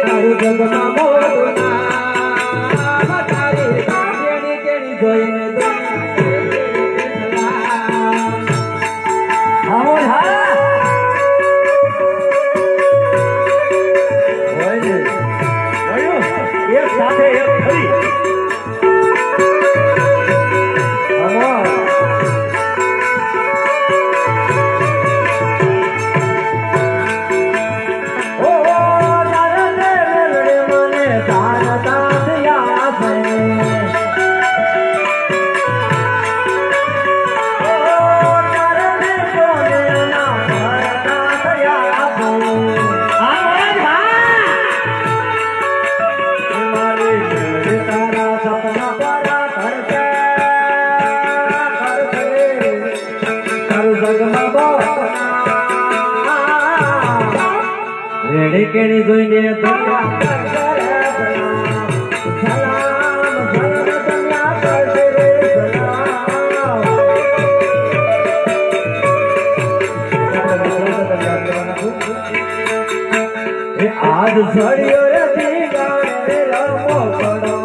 તારું જગમાં મોટું નામ તારી કેણી કેણી જોઈને એક સાથે એક ખરી રેડી કેણી જોઈને આજ સળિયો રે દીગારે રમો પડો